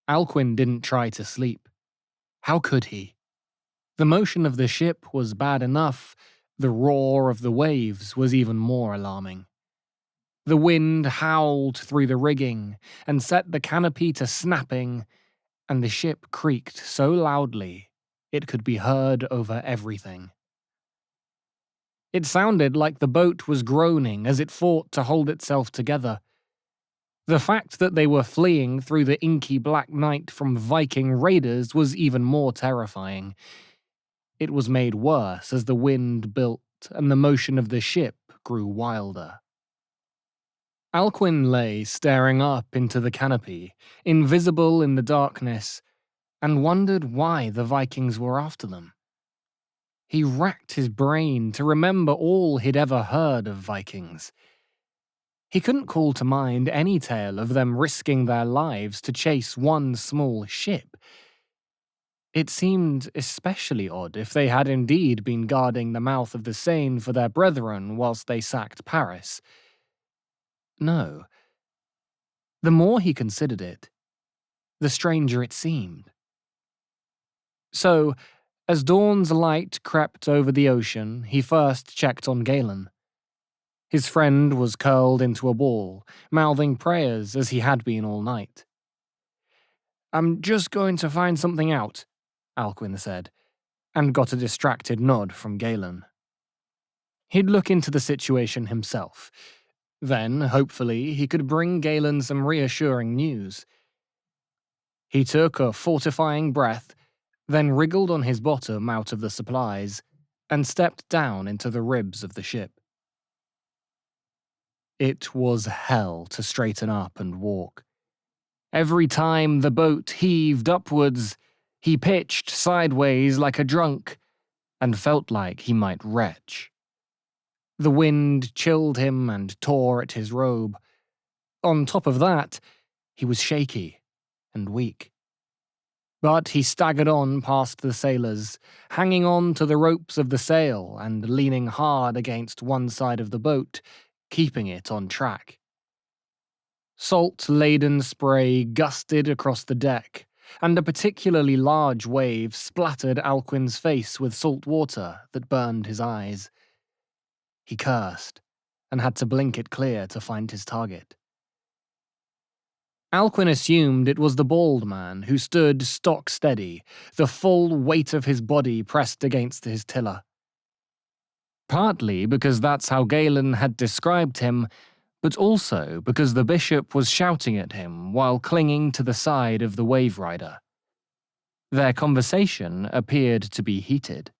Alcuin didn't try to sleep. How could he? The motion of the ship was bad enough, the roar of the waves was even more alarming. The wind howled through the rigging and set the canopy to snapping, and the ship creaked so loudly it could be heard over everything. It sounded like the boat was groaning as it fought to hold itself together. The fact that they were fleeing through the inky black night from Viking raiders was even more terrifying. It was made worse as the wind built and the motion of the ship grew wilder. Alcuin lay staring up into the canopy, invisible in the darkness, and wondered why the Vikings were after them. He racked his brain to remember all he'd ever heard of Vikings. He couldn't call to mind any tale of them risking their lives to chase one small ship. It seemed especially odd if they had indeed been guarding the mouth of the Seine for their brethren whilst they sacked Paris. No. The more he considered it, the stranger it seemed. So, as dawn's light crept over the ocean, he first checked on Galen. His friend was curled into a ball, mouthing prayers as he had been all night. "I'm just going to find something out," Alcuin said, and got a distracted nod from Galen. He'd look into the situation himself. Then, hopefully, he could bring Galen some reassuring news. He took a fortifying breath, then wriggled on his bottom out of the supplies, and stepped down into the ribs of the ship. It was hell to straighten up and walk. Every time the boat heaved upwards, he pitched sideways like a drunk, and felt like he might retch. The wind chilled him and tore at his robe. On top of that, he was shaky and weak. But he staggered on past the sailors, hanging on to the ropes of the sail and leaning hard against one side of the boat, keeping it on track. Salt-laden spray gusted across the deck, and a particularly large wave splattered Alcuin's face with salt water that burned his eyes. He cursed, and had to blink it clear to find his target. Alcuin assumed it was the bald man who stood stock steady, the full weight of his body pressed against his tiller. Partly because that's how Galen had described him, but also because the bishop was shouting at him while clinging to the side of the wave rider. Their conversation appeared to be heated.